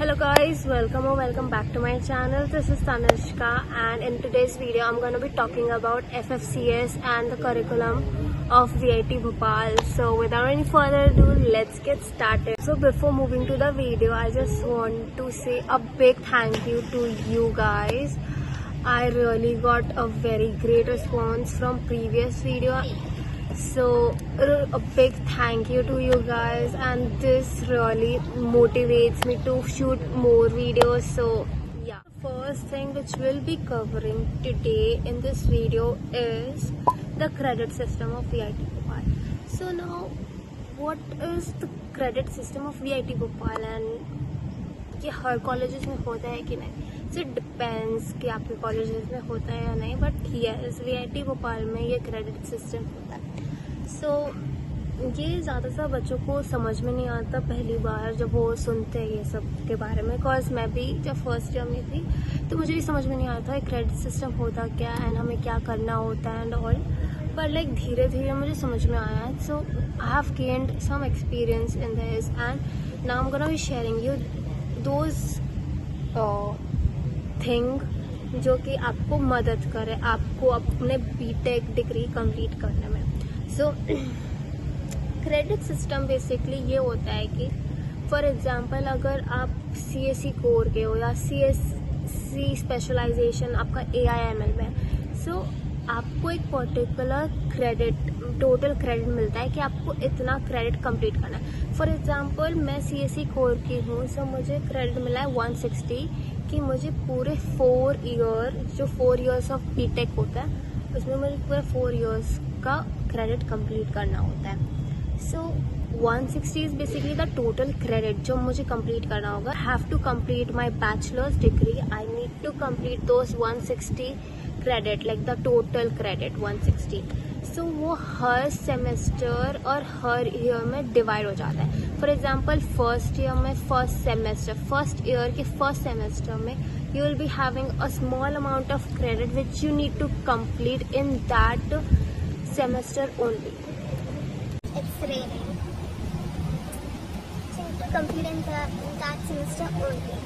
Hello guys, welcome back to my channel. This is Tanishka and in today's video I'm going to be talking about FFCS and the curriculum of VIT Bhopal. So without any further ado, let's get started. So before moving to the video, I just want to say a big thank you to you guys. I really got a very great response from previous video. So a big thank you to you guys, and this really motivates me to shoot more videos. So yeah, the first thing which we'll be covering today in this video is the credit system of VIT Bhopal. So now, what is the credit system of VIT Bhopal and ये हर colleges में होता है कि नहीं? So it depends कि आपके colleges में होता है या नहीं, बट yes, VIT भोपाल में ये क्रेडिट सिस्टम होता है. सो ये ज़्यादातर बच्चों को समझ में नहीं आता पहली बार जब वो सुनते हैं ये सब के बारे में. बिकॉज मैं भी जब फर्स्ट ईयर में थी तो मुझे भी समझ में नहीं आता है क्रेडिट सिस्टम होता क्या एंड हमें क्या करना होता है एंड ऑल. पर लाइक धीरे धीरे मुझे समझ में आया है. So I have gained some experience in this and now I am gonna be sharing you those thing जो कि आपको मदद करे आपको अपने बीटेक डिग्री कंप्लीट करने में. सो क्रेडिट सिस्टम बेसिकली ये होता है कि फॉर एग्जांपल अगर आप CSE कोर के हो या CSC स्पेशलाइजेशन आपका AIML में, सो आपको एक पर्टिकुलर क्रेडिट टोटल क्रेडिट मिलता है कि आपको इतना क्रेडिट कंप्लीट करना है. फॉर एग्जांपल मैं CSE कोर की हूँ, सो मुझे क्रेडिट मिला है 160 कि मुझे पूरे 4 ईयर जो 4 ईयर्स ऑफ बीटेक होता है उसमें मुझे पूरे 4 ईयर्स का क्रेडिट कंप्लीट करना होता है. So 160 is basically the total credit जो मुझे कंप्लीट करना होगा. Have to complete my bachelor's degree. I need to complete those 160 credit like the total credit 160. So वो हर सेमेस्टर और हर ईयर में डिवाइड हो जाता है. फॉर एग्जाम्पल फर्स्ट ईयर में फर्स्ट ईयर के फर्स्ट सेमेस्टर में you will be having a small amount of credit which you need to complete in that semester only. It's raining. So you need to complete in that semester only.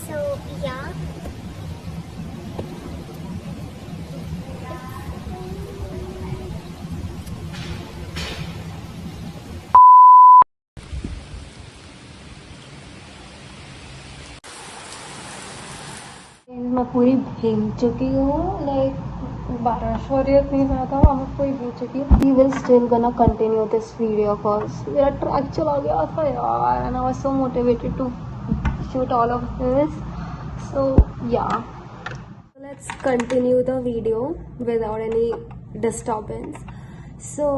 So yeah. मैं पूरी भीग चुकी हूँ. Like बारिश हो रही है इतनी ज़्यादा और मैं पूरी भीग चुकी हूँ. We will still gonna continue this video because मेरा ट्रैक चला गया था यार and I was so motivated to shoot all of this. So yeah let's continue the video without any disturbance. So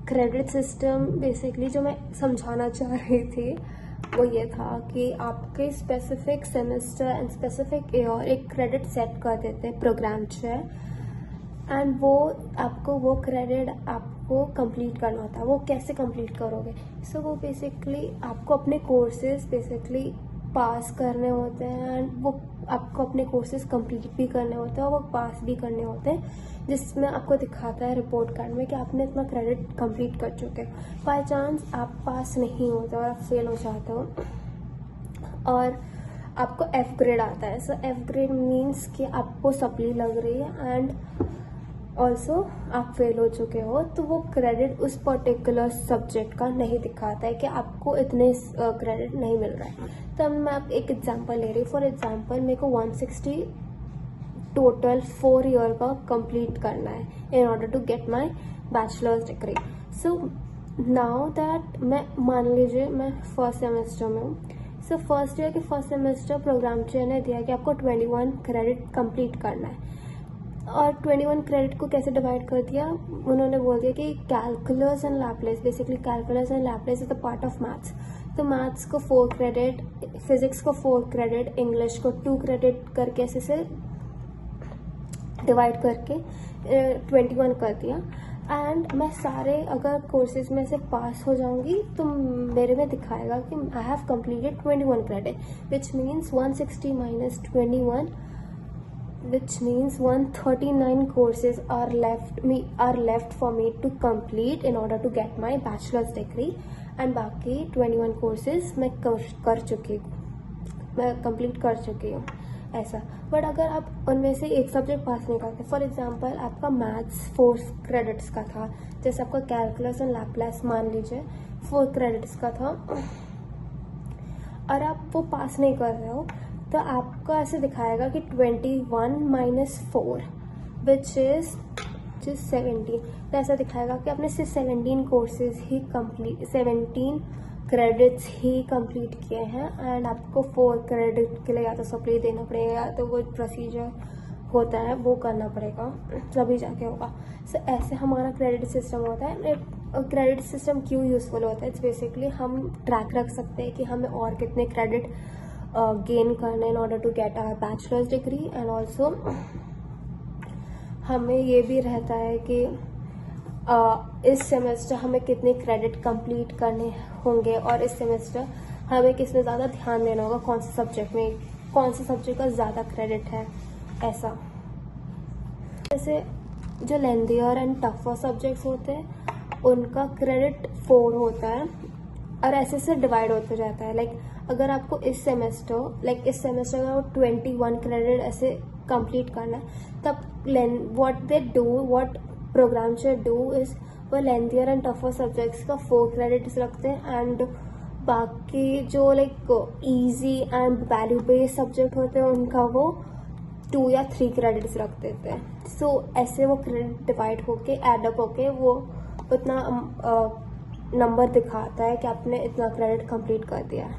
credit system basically जो मैं समझाना चाह रही थी वो ये था कि आपके specific semester and specific year एक क्रेडिट सेट कर देते हैं प्रोग्राम से एंड वो आपको वो क्रेडिट आपको कंप्लीट करना होता है. वो कैसे कंप्लीट करोगे? सो वो बेसिकली आपको अपने कोर्सेज बेसिकली पास करने होते हैं एंड वो आपको अपने कोर्सेज कंप्लीट भी करने होते हैं और वो पास भी करने होते हैं, जिसमें आपको दिखाता है रिपोर्ट कार्ड में कि आपने इतना क्रेडिट कंप्लीट कर चुके हो. बाय चांस आप पास नहीं होते और आप फेल हो जाते हो और आपको F ग्रेड आता है. सो F ग्रेड मीन्स कि आपको सप्ली लग रही है एंड ऑल्सो आप फेल हो चुके हो, तो वो क्रेडिट उस पर्टिकुलर सब्जेक्ट का नहीं दिखाता है कि आपको इतने क्रेडिट नहीं मिल रहा है. तो मैं आप एक एग्जांपल ले रही हूँ. फॉर एग्जांपल मेरे को 160 टोटल 4 ईयर का कंप्लीट करना है in order to get my bachelor's degree. So now that मैं मान लीजिए मैं फर्स्ट सेमेस्टर में हूँ. सो फर्स्ट ईयर के फर्स्ट सेमेस्टर प्रोग्राम चेयर ने दिया कि आपको 21 क्रेडिट कंप्लीट करना है. और 21 क्रेडिट को कैसे डिवाइड कर दिया? उन्होंने बोल दिया कि calculus and Laplace, basically calculus and Laplace is the part of maths. तो मैथ्स को 4 क्रेडिट, फिजिक्स को 4 क्रेडिट, इंग्लिश को 2 क्रेडिट करके ऐसे से डिवाइड करके 21 कर दिया. एंड मैं सारे अगर कोर्सेज में से पास हो जाऊंगी तो मेरे में दिखाएगा कि I have completed 21 credit which means 160 minus 21 which means 139 courses are left for me to complete in order to get my bachelor's degree. And बाकी 21 कोर्सेज मैं कर चुकी हूँ, मैं कंप्लीट कर चुकी हूँ ऐसा। बट अगर आप उनमें से एक सब्जेक्ट पास नहीं करते, फॉर एग्जांपल आपका मैथ्स 4 क्रेडिट्स का था, जैसे आपका कैलकुलस एंड लैप्लास मान लीजिए 4 क्रेडिट्स का था, और आप वो पास नहीं कर रहे हो, तो आपको ऐसे दिखाएगा कि 21 माइनस 4 विच इज 17, तो ऐसा दिखाएगा कि आपने सिर्फ 17 कोर्सेज ही कंप्लीट, 17 क्रेडिट्स ही कंप्लीट किए हैं, एंड आपको 4 क्रेडिट के लिए या तो सप्ली देना पड़ेगा या तो वो प्रोसीजर होता है वो करना पड़ेगा, तभी जाके होगा। सो ऐसे हमारा क्रेडिट सिस्टम होता है। क्रेडिट सिस्टम क्यों यूज़फुल होता है? इट्स बेसिकली हम ट्रैक रख सकते हैं कि हमें और कितने क्रेडिट गेन करने in order to get our bachelor's degree, and also हमें ये भी रहता है कि इस सेमेस्टर हमें कितने क्रेडिट कंप्लीट करने होंगे, और इस सेमेस्टर हमें किस में ज़्यादा ध्यान देना होगा, कौन से सब्जेक्ट में, कौन से सब्जेक्ट का ज़्यादा क्रेडिट है ऐसा। जैसे जो लेंथियर एंड टफर सब्जेक्ट्स होते हैं उनका क्रेडिट 4 होता है, और ऐसे से डिवाइड होते जाता है। लाइक अगर आपको इस सेमेस्टर अगर 21 क्रेडिट ऐसे कंप्लीट करना है, तब what programme should do is वो लेंथियर एंड टफर सब्जेक्ट्स का 4 क्रेडिट्स रखते हैं, एंड बाकी जो like easy and value based subject होते हैं उनका वो 2 या 3 क्रेडिट्स रख देते हैं। सो ऐसे वो क्रेडिट डिवाइड होके एडअप होके वो उतना नंबर दिखाता है कि आपने इतना क्रेडिट कंप्लीट कर दिया है,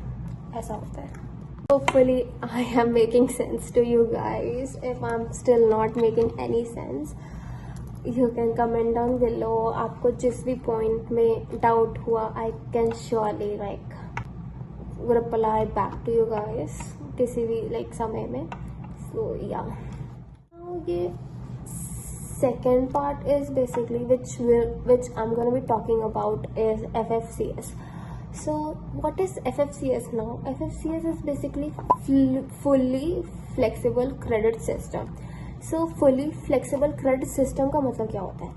ऐसा होता है। Hopefully I am making sense to you guys. If I'm still not making any sense, you can comment down below. आपको जिस भी पॉइंट में डाउट हुआ, I can surely like reply back to you guys किसी भी like समय में. So yeah. Now ये second part is basically which I'm gonna be talking about is FFCS. So what is FFCS now? FFCS is basically fully flexible credit system. So fully flexible credit system का मतलब क्या होता है?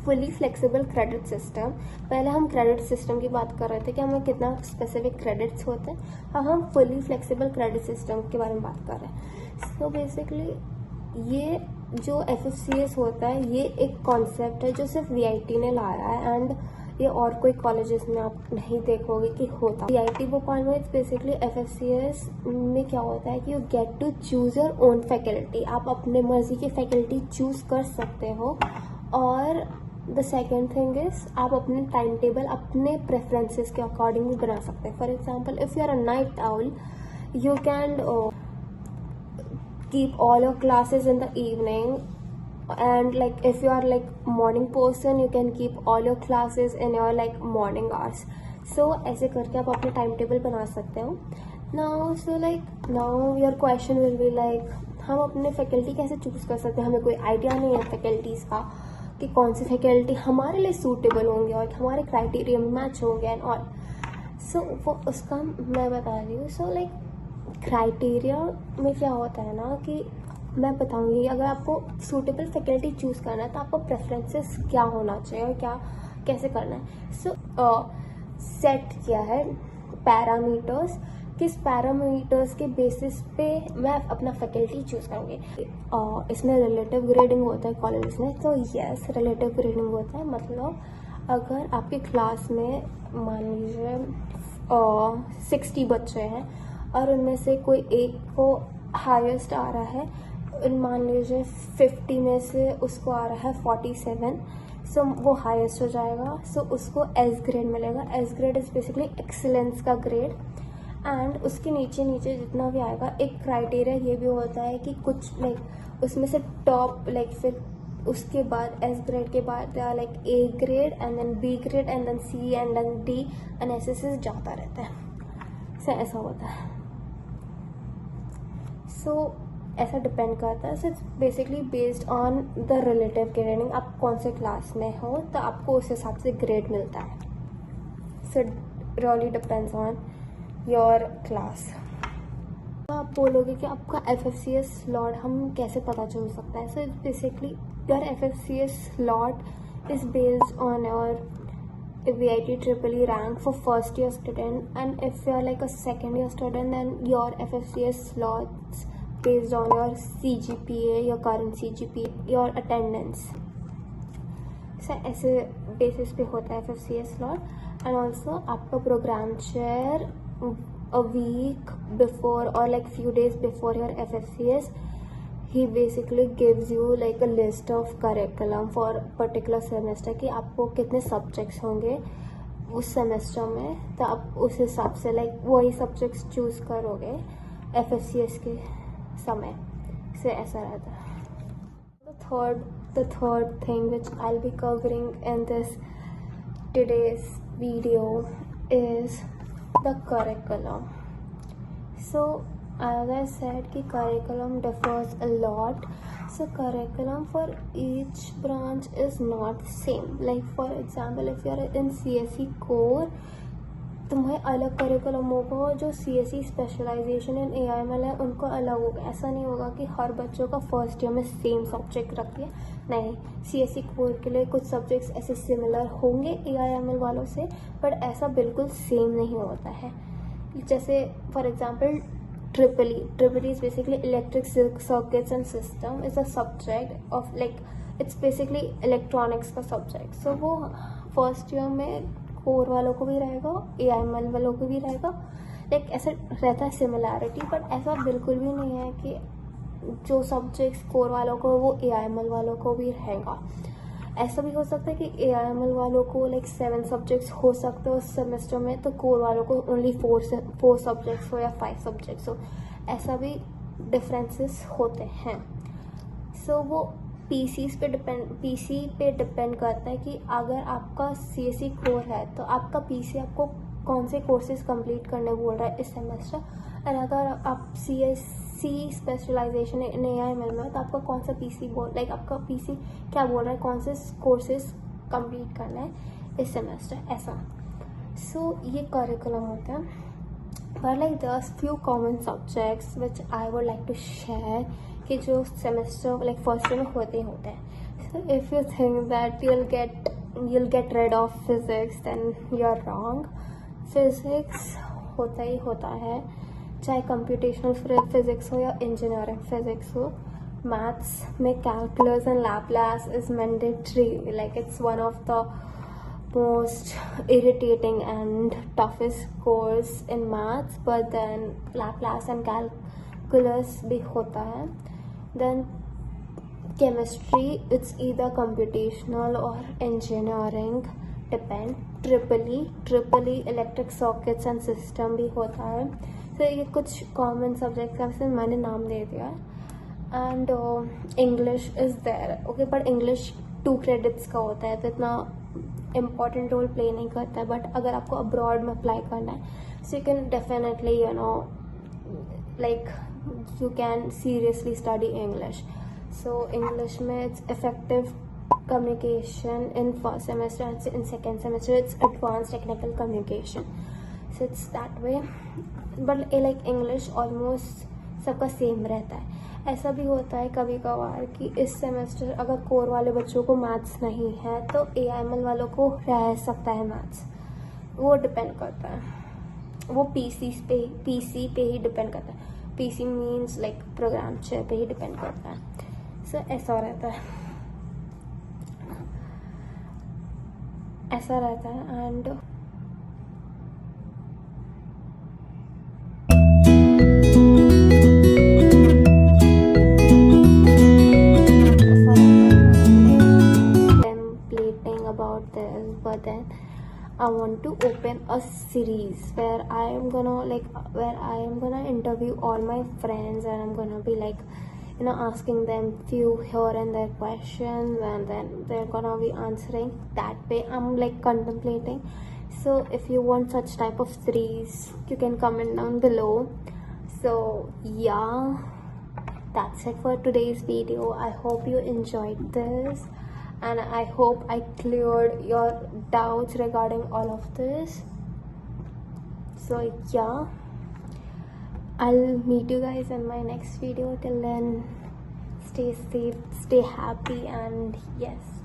Fully flexible credit system, पहले हम credit system की बात कर रहे थे कि हमें कितना specific credits होते हैं, अब हम fully flexible credit system के बारे में बात कर रहे हैं। So basically ये जो FFCS होता है ये एक कॉन्सेप्ट है जो सिर्फ VIT ने लाया है, एंड ये और कोई कॉलेजेस में आप नहीं देखोगे कि होता। VIT भोपाल में बेसिकली FFCS में क्या होता है कि you get to choose your own faculty, आप अपने मर्जी की फैकल्टी चूज कर सकते हो, और द सेकेंड थिंग इज आप अपने टाइम टेबल अपने प्रेफरेंसेस के अकॉर्डिंग भी बना सकते हैं। For example if you are a night owl, you can keep all your classes in the evening, and like if you are like morning person you can keep all your classes in your like morning hours. So ऐसे करके आप अपने time table बना सकते हो। now your question will be like हम अपने faculty कैसे चूज कर सकते हैं? हमें कोई आइडिया नहीं है फैकल्टीज का कि कौन सी फैकल्टी हमारे लिए सूटेबल होंगे और हमारे क्राइटेरिया में मैच होंगे एंड ऑल। सो वो उसका मैं बता रही हूँ। सो लाइक क्राइटेरिया में क्या होता है ना कि मैं बताऊंगी अगर आपको सूटेबल फैकल्टी चूज करना है तो आपको प्रेफरेंसेस क्या होना चाहिए और क्या कैसे करना है। सो सेट किया है पैरामीटर्स, किस पैरामीटर्स के बेसिस पे मैं अपना फैकल्टी चूज करूँगी। इसमें रिलेटिव ग्रेडिंग होता है कॉलेजेस में, तो यस रिलेटिव ग्रेडिंग होता है। मतलब अगर आपके क्लास में मान लीजिए 60 बच्चे हैं और उनमें से कोई एक को हाईएस्ट आ रहा है, मान लीजिए 50 में से उसको आ रहा है 47, सो वो हाईएस्ट हो जाएगा। सो उसको एस ग्रेड मिलेगा। S grade is basically excellence का ग्रेड। एंड उसके नीचे नीचे जितना भी आएगा, एक क्राइटेरिया ये भी होता है कि कुछ लाइक उसमें से टॉप लाइक फिर उसके बाद एस ग्रेड के बाद like A grade and then B grade and then C and then D and ऐसे जाता रहता है। सो ऐसा होता है। सो ऐसा डिपेंड करता है। So it's basically based on the relative grading. आप कौन से क्लास में हो तो आपको उस हिसाब से ग्रेड मिलता है। So it really depends on your class. आप बोलोगे कि आपका FFCS स्लॉट हम कैसे पता चल सकता है। So it's basically your FFCS slot is based on your VIT triple E rank for first year student, and if you're like a second year student, then your FFCS slots based on your CGPA, your current CGPA, your attendance. So ऐसे basis पे होता है FFCS slot. And also आपका program chair a week before or like few days before your FFCS, he basically gives you like a list of curriculum for particular semester कि आपको कितने subjects होंगे उस semester में, तो आप उस हिसाब से like वही subjects choose करोगे FFCS के समय से, ऐसा रहता है. The third thing which I'll be covering in this today's video is the curriculum. So as I said कि curriculum differs a lot. So curriculum for each branch is not same. Like for example, if you are in CSE core, तुम्हें अलग curriculum होगा, और जो CSE specialisation इन AIML है उनको अलग होगा. ऐसा नहीं होगा कि हर बच्चों का फर्स्ट ईयर में सेम सब्जेक्ट रख दिया. नहीं, CSE कोर के लिए कुछ सब्जेक्ट्स ऐसे सिमिलर होंगे AIML वालों से, बट ऐसा बिल्कुल सेम नहीं होता है. जैसे for example triple E is basically electric circuits and system is a subject of like it's basically electronics का सब्जेक्ट. सो वो फर्स्ट ईयर में कोर वालों को भी रहेगा, AIML वालों को भी रहेगा. लाइक ऐसा रहता है सिमिलैरिटी, बट ऐसा बिल्कुल भी नहीं है कि जो सब्जेक्ट्स कोर वालों को वो AIML वालों को भी रहेगा. ऐसा भी हो सकता है कि AIML वालों को लाइक 7 सब्जेक्ट्स हो सकते हो उस सेमेस्टर में, तो कोर वालों को ओनली 4 सब्जेक्ट्स हो या 5 सब्जेक्ट्स हो. ऐसा भी डिफरेंसेस होते हैं. सो वो पीसी पे डिपेंड करता है कि अगर आपका CSE कोर है तो आपका PC आपको कौन से कोर्सेज कंप्लीट करने बोल रहा है इस सेमेस्टर. और अगर आप CSE स्पेशलाइजेशन इन AIML में तो आपका कौन सा PC लाइक आपका PC क्या बोल रहा है, कौन से कोर्सेज कंप्लीट करना है इस सेमेस्टर, ऐसा. सो ये करिकुलम होता है. But like there are few common subjects which I would like to share कि जो सेमेस्टर लाइक फर्स्ट ईयर में होते ही होते हैं. So if you think that you'll get rid of physics, then you're wrong. Physics होता ही होता है, चाहे कंप्यूटेशनल फिज़िक्स हो या इंजीनियरिंग फिज़िक्स हो. मैथ्स में calculus and Laplace is mandatory. Like it's one of the most irritating and toughest course in maths, but then Laplace and calculus भी होता है. Then chemistry, it's either computational or engineering, depend. triple E electric circuits and system भी होता है. तो ये कुछ common subjects हैं, वैसे मैंने नाम दे दिया है. And English is there, okay, but English 2 credits का होता है, तो इतना इम्पॉर्टेंट रोल प्ले नहीं करता है. बट अगर आपको अब्रॉड में अप्लाई करना है, so you can definitely like you can seriously study English. So English में it's effective communication in first semester and in second semester it's advance technical communication. So it's that way. But like English almost सबका same रहता है. ऐसा भी होता है कभी कभार कि इस सेमेस्टर अगर कोर वाले बच्चों को मैथ्स नहीं है तो AIML वालों को रह सकता है मैथ्स. वो डिपेंड करता है, वो PC पे ही डिपेंड करता है. PC means like program chair पे ही डिपेंड करता है. सो ऐसा रहता है. And but then I want to open a series where I am gonna interview all my friends, and I'm gonna be like, asking them few here and there questions, and then they're gonna be answering. That way I'm like contemplating. So if you want such type of series, you can comment down below. So yeah, that's it for today's video. I hope you enjoyed this, and I hope I cleared your doubts regarding all of this. So yeah, I'll meet you guys in my next video. Till then, stay safe, stay happy, and yes,